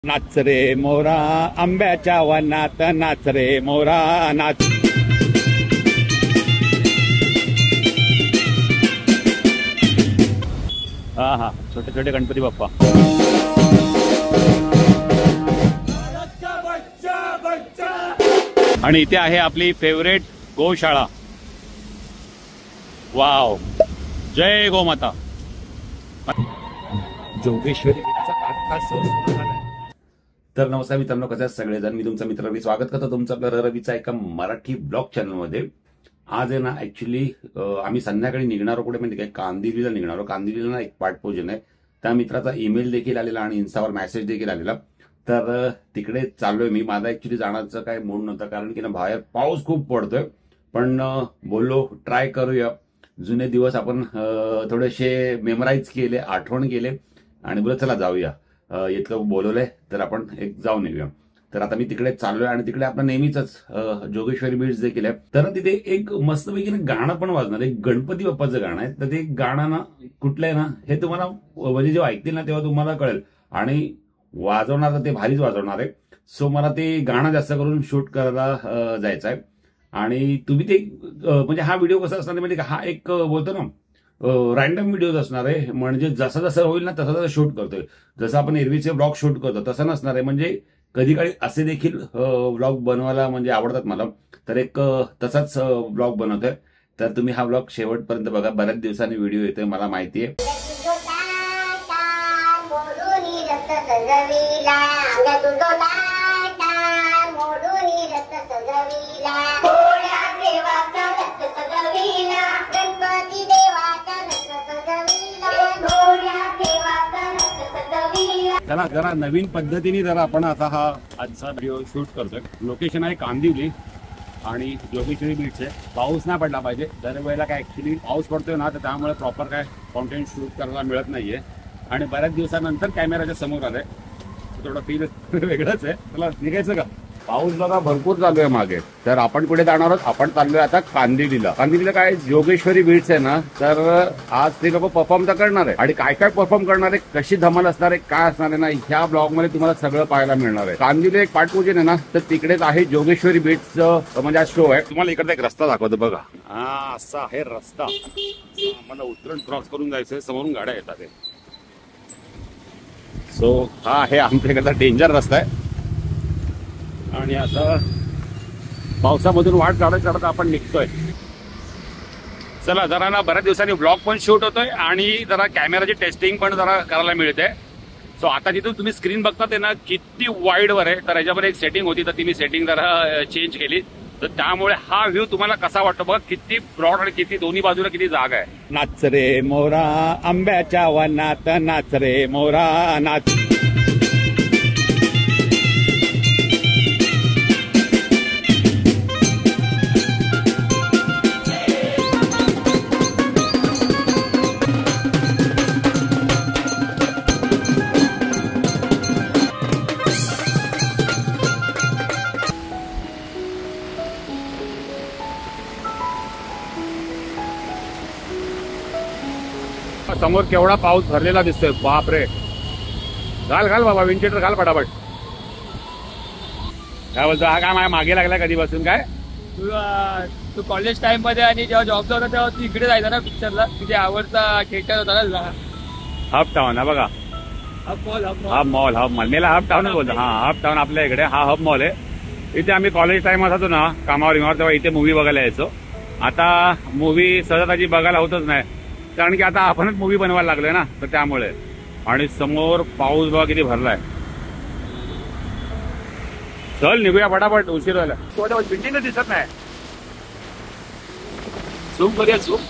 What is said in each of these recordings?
नाच रे मोरा आंब्याच्या वनात नाच रे मोरा नाच। हा हा छोटे छोटे गणपती बाप्पा। आणि इथे आहे आपली फेवरेट गोशाळा। वाव, जय गोमाता। जोगेश्वरी तर नमस्कार मित्रांनो, कसे आहात सगळेजण। मी तुमचा मित्र रवी स्वागत करतो तुमचं आपल्या रवीचा एका मराठी ब्लॉग चॅनल मध्ये। आज आहे ना ऍक्च्युली आम्ही संध्याकाळी निघणारो कुठे म्हणजे काय कांदिवलीला निघणारो। कांदिवलीला ना एक पाठपूजन आहे, त्या मित्राचा ईमेल देखील आलेला आणि इन्स्टावर मेसेज देखील आलेला। तर तिकडे चाललोय मी। माझा ऍक्च्युली जाण्याचं काय मूड नव्हतं, कारण की ना बाहेर पाऊस खूप पडतोय, पण बोललो ट्राय करूया। जुने दिवस आपण थोडेसे मेमराईज केले, आठवण केले आणि बोलत चला जाऊया। इतकं बोलवलंय तर आपण एक जाऊन येऊया। तर आता मी तिकडे चाललोय आणि तिकडे आपलं नेहमीच जोगेश्वरी बीच देखील आहे। तर तिथे एक मस्तपैकी गाणं पण वाजणार, एक गणपती बाप्पाचं गाणं आहे। तर ते गाणं ना कुठलं आहे ना हे तुम्हाला म्हणजे जेव्हा ऐकतील ना तेव्हा तुम्हाला कळेल। आणि वाजवणार तर ते भारीच वाजवणार आहे। सो मला ते गाणं जास्त करून शूट करायला जायचं आहे। आणि तुम्ही ते म्हणजे हा व्हिडिओ कसा असणार म्हणजे हा एक बोलतो ना रॅन्डम व्हिडिओज असणार आहे। म्हणजे जसं जसं होईल ना तसं तसं शूट करतोय। जसं आपण एरवीचे ब्लॉग शूट करतो तसं नसणार आहे। म्हणजे कधी काळी असे देखील ब्लॉग बनवायला म्हणजे आवडतात मला, तर एक तसाच ब्लॉग बनवतोय। तर तुम्ही हा ब्लॉग शेवटपर्यंत बघा। बऱ्याच दिवसांनी व्हिडिओ येतोय मला माहिती आहे। त्याला जरा नवीन पद्धतीने जरा आपण आता हा आजचा व्हिडिओ शूट करतोय। लोकेशन आहे कांदिवली आणि जोगेश्वरी बीच आहे। पाऊस नाही पडला पाहिजे, दरवेळेला काय ऍक्च्युली पाऊस पडतोय ना तर त्यामुळे प्रॉपर काय कॉन्टेंट शूट करायला मिळत नाहीये। आणि बऱ्याच दिवसानंतर कॅमेराच्या समोर आलाय, थोडं फील वेगळंच आहे। तुला निघायचं का? पाऊस बघा भरपूर चालू आहे मागे। तर आपण कुठे जाणार आहोत? आपण चाललोय आता कांदिवलीला। कांदिवलीला काय जोगेश्वरी बीच आहे ना, तर आज ते लोक परफॉर्म तर करणार आहे। आणि काय काय परफॉर्म करणार आहे, कशी धमाल असणार आहे, काय असणार आहे ना, ह्या ब्लॉग मध्ये तुम्हाला सगळं पाहायला मिळणार आहे। कांदिवली एक पाठपूजन आहे ना, तर तिकडेच आहे जोगेश्वरी बीचचं म्हणजे आज शो आहे। तुम्हाला इकडचा एक रस्ता दाखवतो बघा। हा असा आहे रस्ता, मला उतरण क्रॉस करून जायचंय, समोरून गाड्या येतात। सो हा आहे आमच्या इकडचा डेंजर रस्ता आहे। आणि आता पावसामधून वाट काढत काढत आपण निघतोय। चला जरा ना बऱ्याच दिवसांनी ब्लॉग पण शूट होतोय आणि जरा कॅमेराची टेस्टिंग पण जरा करायला मिळते। सो आता जिथून तुम्ही स्क्रीन बघता ते ना किती वाईड वर आहे, तर याच्यामध्ये एक सेटिंग होती तर ती मी सेटिंग जरा चेंज केली। तर त्यामुळे हा व्ह्यू तुम्हाला कसा वाटतो बघा, किती ब्रॉड आणि किती दोन्ही बाजूला किती जागा आहे। नाच रे मोरा आंब्याच्या वनात नाच रे मोरा नाच। समोर केवढा पाऊस भरलेला दिसतोय, बापरे। घाल घाल बाबा विंडशीटर घाल पटापट। काय बोलतो हा? काय माझ्या मागे लागला कधीपासून? काय तू कॉलेज टाइम मध्ये आणि जेव्हा जॉबला होता तेव्हा तू इकडे जायचा ना पिक्चरला, तुझे आवडता थिएटर होता ना हब टाउन हा बघा। हब मॉल मेला हब टाउनच बोलतो। हा हब टाउन आपल्या इकडे हा हब मॉल आहे। इथे आम्ही कॉलेज टाइम असतो ना कामावर तेव्हा इथे मूवी बघायला यायचो। आता मूवी सहजाची बघायला होतच नाही, कारण की आता आपणच मूवी बनवायला लागलोय ना, तर त्यामुळे। आणि समोर पाऊस बघा किती भरलाय। चल निघूया फटाफट, उशीर व्हायला। बिल्डिंग दिसत नाही, झूम करूया झूम।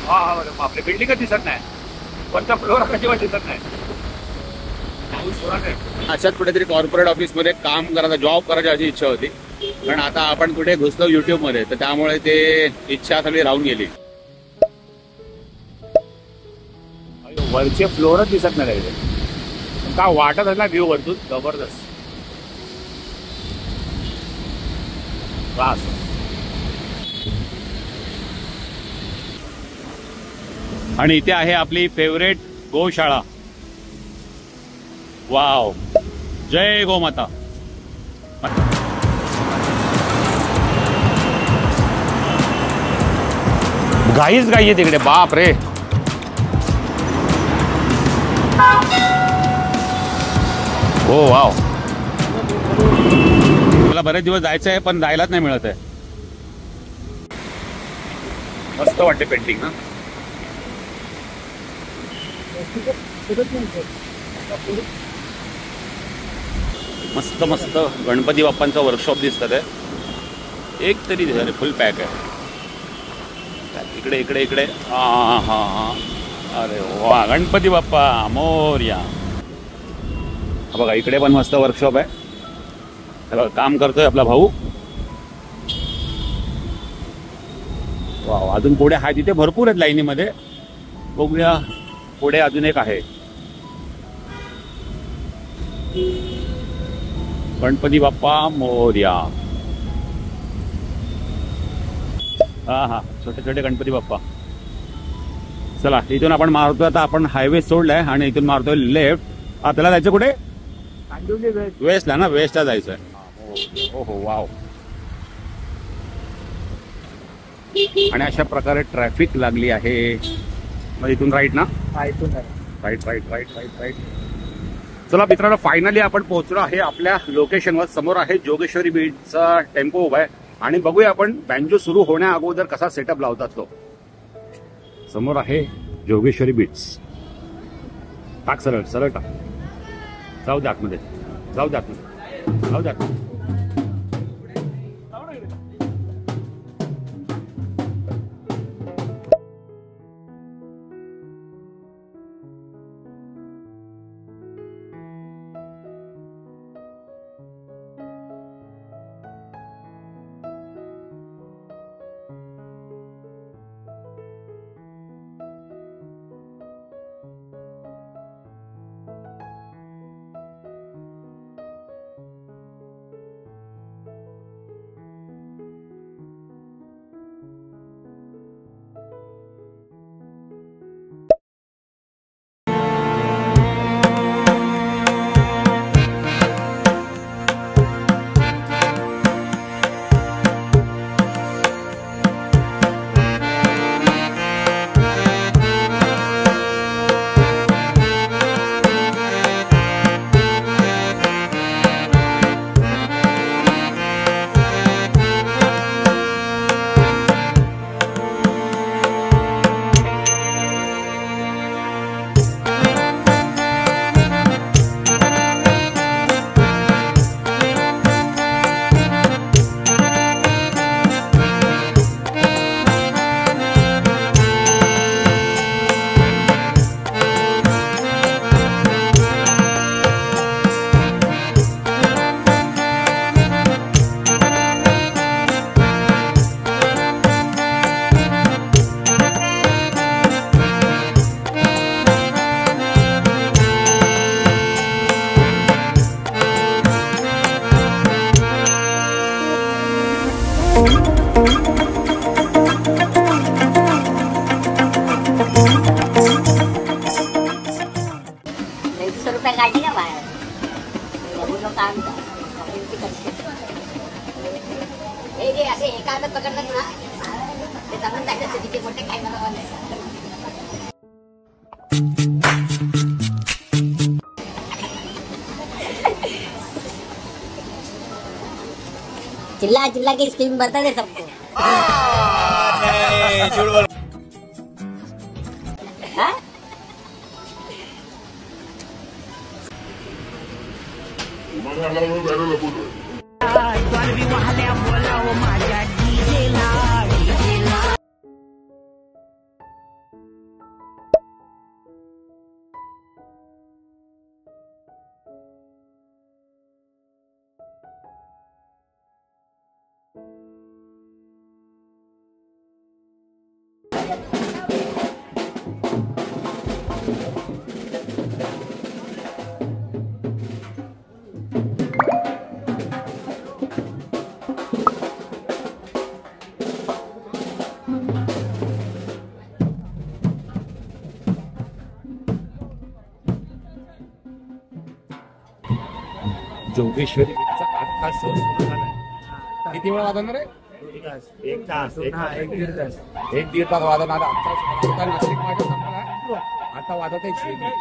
हा आपली बिल्डिंग दिसत नाही, वरचा फ्लोर अजिबात दिसत नाही। अशाच कुठेतरी कॉर्पोरेट ऑफिस मध्ये काम करायचा, जॉब करायची अशी इच्छा होती, पण आता आपण कुठे घुसलो युट्यूब मध्ये, तर त्यामुळे ते इच्छा सगळी राहून गेली। वरचे फ्लोरच दिसत नाही का, वाटत असला व्ह्यू वरतून जबरदस्त क्लास। आणि इथे आहे आपली फेवरेट गोशाळा। वाव, जय गोमाता. घाईच घाई आहे तिकडे, बाप रे. हो वाव, मला बरेच दिवस जायचं आहे पण जायलाच नाही मिळत आहे. मस्त वाटते पेंटिंग ना. मस्त मस्त गणपती बाप्पांचा वर्कशॉप दिसतात आहे. एक तरी फुल पॅक आहे. इकडे इकडे इकडे हा हा हा. अरे वा, गणपती बाप्पा मोरया. बघा इकडे पण मस्त वर्कशॉप आहे. काम करतोय आपला भाऊ. वा, अजून पुढे आहे तिथे भरपूर आहेत लाईनीमध्ये. बघूया पुढे अजून एक आहे. गणपती बाप्पा मोरया. हा हा, छोटे छोटे गणपती बाप्पा. चला इथून आपण मारतोय आता. आपण हायवे सोडलाय आणि इथून मारतोय लेफ्ट. आपल्याला जायचं कुठे? वेस्टला ना, वेस्टला जायचंय. हो हो वाव. आणि अशा प्रकारे ट्रॅफिक लागली आहे. मग इथून राईट ना? Right right right right right. चला मित्रांनो, फायनली आपण पोहोचलो आहे आपल्या लोकेशनवर. समोर आहे जोगेश्वरी बीचचा टेम्पो उभा आहे आणि बघूया आपण बँजो सुरू होण्या अगोदर कसा सेटअप लावतात तो. समोर आहे जोगेश्वरी बीच. टाक सरळ सरळ टाक. जाऊ द्या आतमध्ये, जाऊ द्या आतमध्ये, जाऊ द्या आतमध्ये. चिल्ला चिल्ला के स्कीम बता दे सबको। हाँ? जोगेश्वरी बीचचा आजचा शो सुरू झालाय. किती वेळ वाजवणार आहे? एक तास. एक दीड तास वाजवणार. आता नाशिक माझ्या संपला. आता वाजत आहे शेती.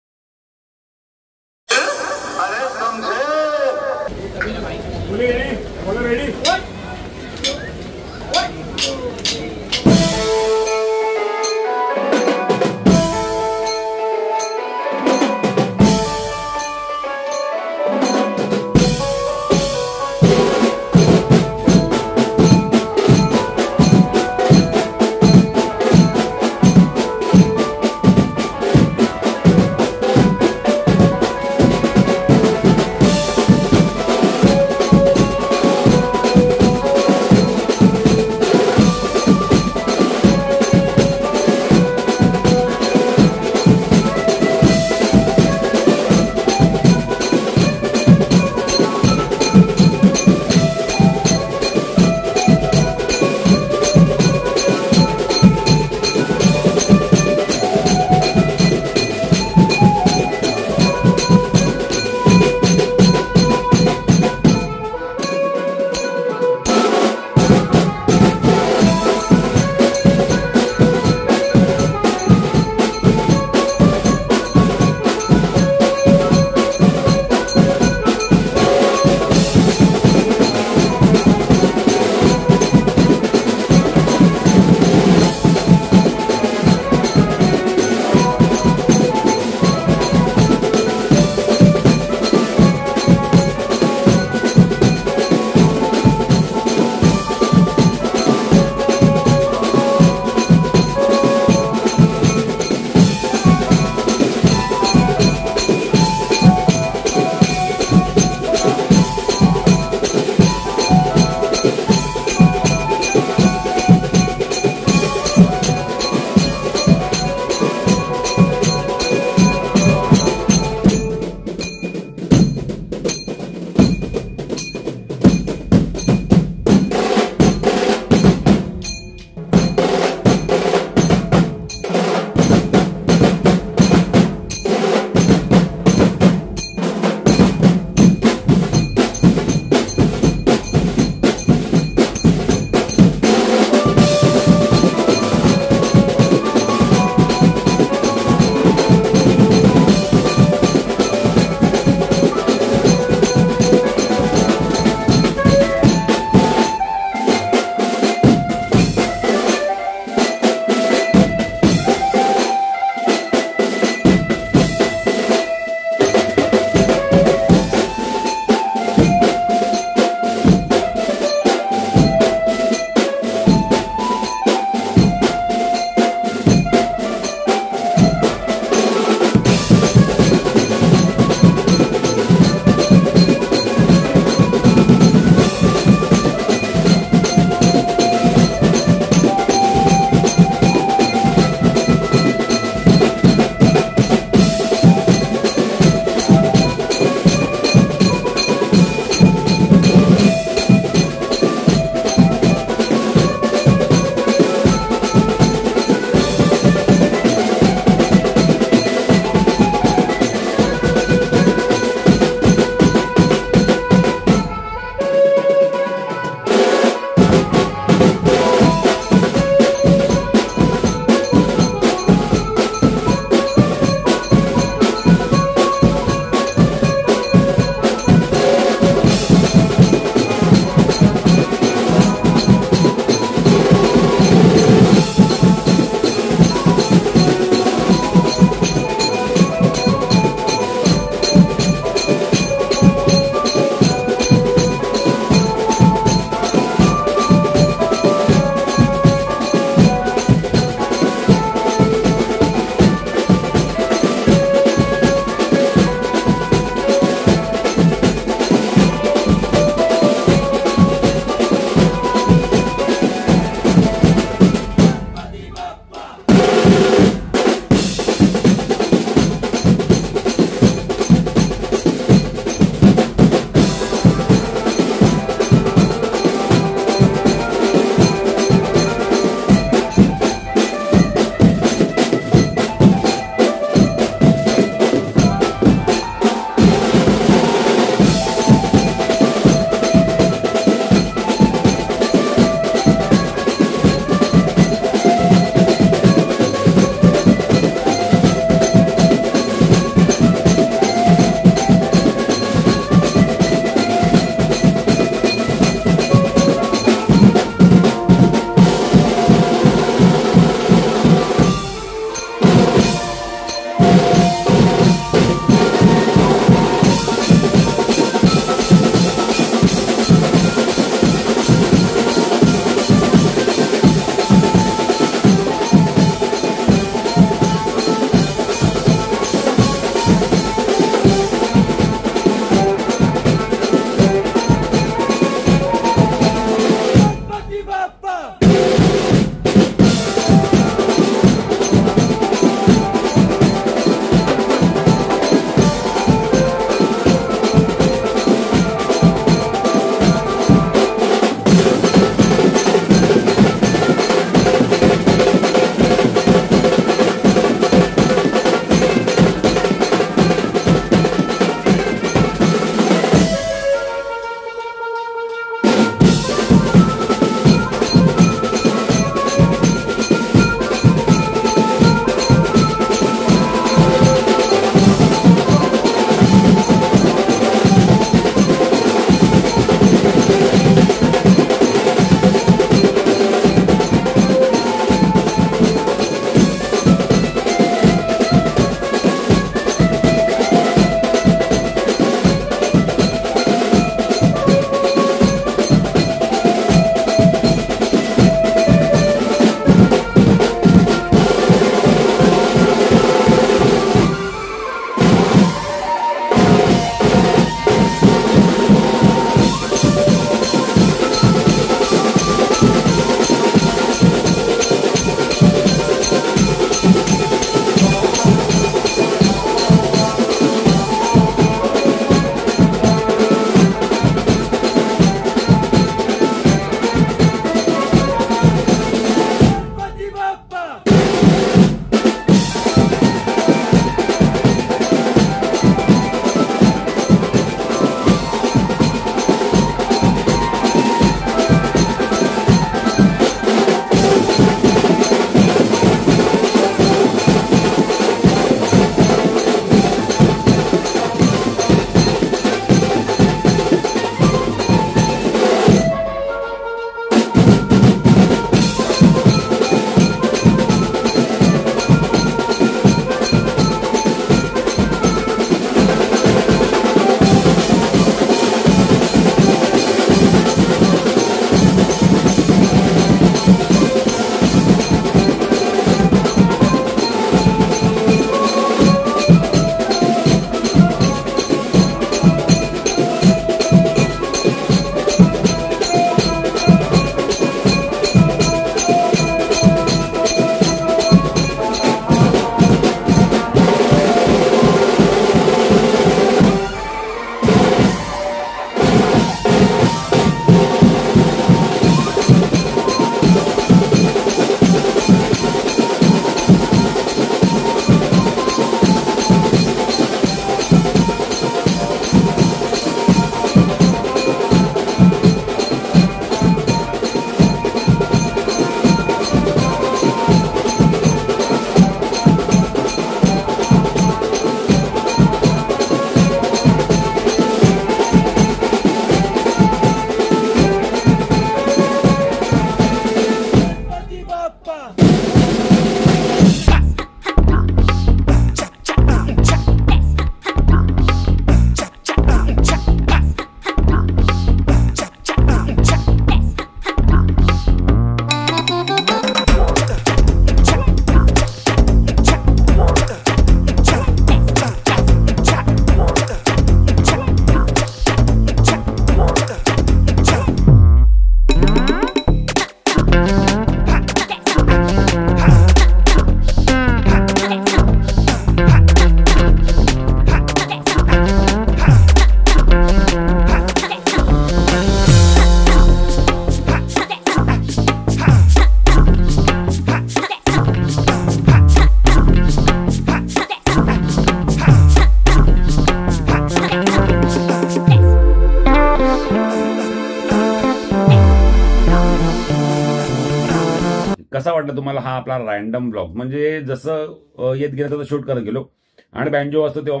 कसा वाटला तुम्हाला हा आपला रॅन्डम ब्लॉग? म्हणजे जसं येत गेलं तसं शूट करत गेलो आणि बँजो असतो तेव्हा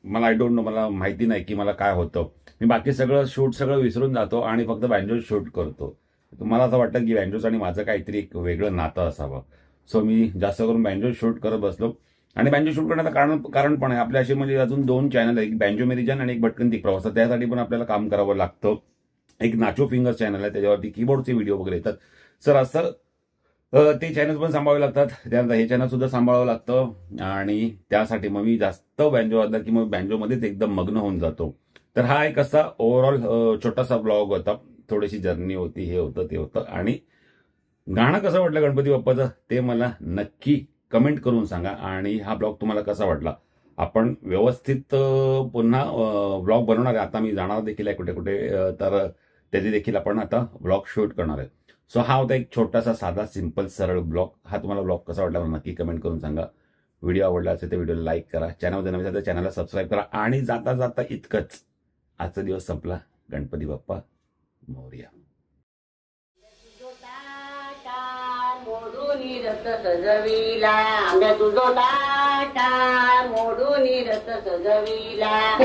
मला आय डोंट नो, मला माहिती नाही की मला काय होतं. मी बाकी सगळं शूट सगळं विसरून जातो आणि फक्त बँजो शूट करतो. मला असं वाटतं की बँजोच आणि माझं काहीतरी एक वेगळं नातं असावं. सो मी जास्त करून बँजो शूट करत बसलो. आणि बँजो शूट करण्याचं कारण पण आहे आपल्या असे म्हणजे अजून 2 चॅनल आहे, एक बँजो मेरिजन आणि एक भटकंती प्रवास. त्यासाठी पण आपल्याला काम करावं लागतं. एक नाचो फिंगर चॅनल आहे, त्याच्यावरती कीबोर्डचे व्हिडिओ वगैरे येतात. सर असं ते चॅनल पण सांभाळावे लागतात. त्यानंतर हे चॅनल सुद्धा सांभाळावं लागतं आणि त्यासाठी मग मी जास्त बँजो वाजला की मग बँजोमध्येच एकदम मग्न होऊन जातो. तर हा एक असा ओव्हरऑल छोटासा ब्लॉग होता. थोडीशी जर्नी होती, हे होतं ते होतं. आणि गाणं कसं वाटलं गणपती बाप्पाचं ते मला नक्की कमेंट करून सांगा. आणि हा ब्लॉग तुम्हाला कसा वाटला? आपण व्यवस्थित पुन्हा ब्लॉग बनवणार आहे. आता मी जाणार देखील आहे कुठे कुठे, तर त्याचे देखील आपण आता ब्लॉग शूट करणार आहे. सो हा होता एक छोटासा साधा सिंपल सरळ ब्लॉग. हा तुम्हाला ब्लॉग कसा वाटला मला नक्की कमेंट करून सांगा. व्हिडिओ आवडला असेल तर व्हिडिओला लाईक करा, चॅनलमध्ये नवीन असेल तर चॅनलला सबस्क्राईब करा. आणि जाता जाता इतकंच, आजचा दिवस संपला. गणपती बाप्पा मोरया. मोडून रथ सजविला, तुझो ताटा मोडून रथ सजविला.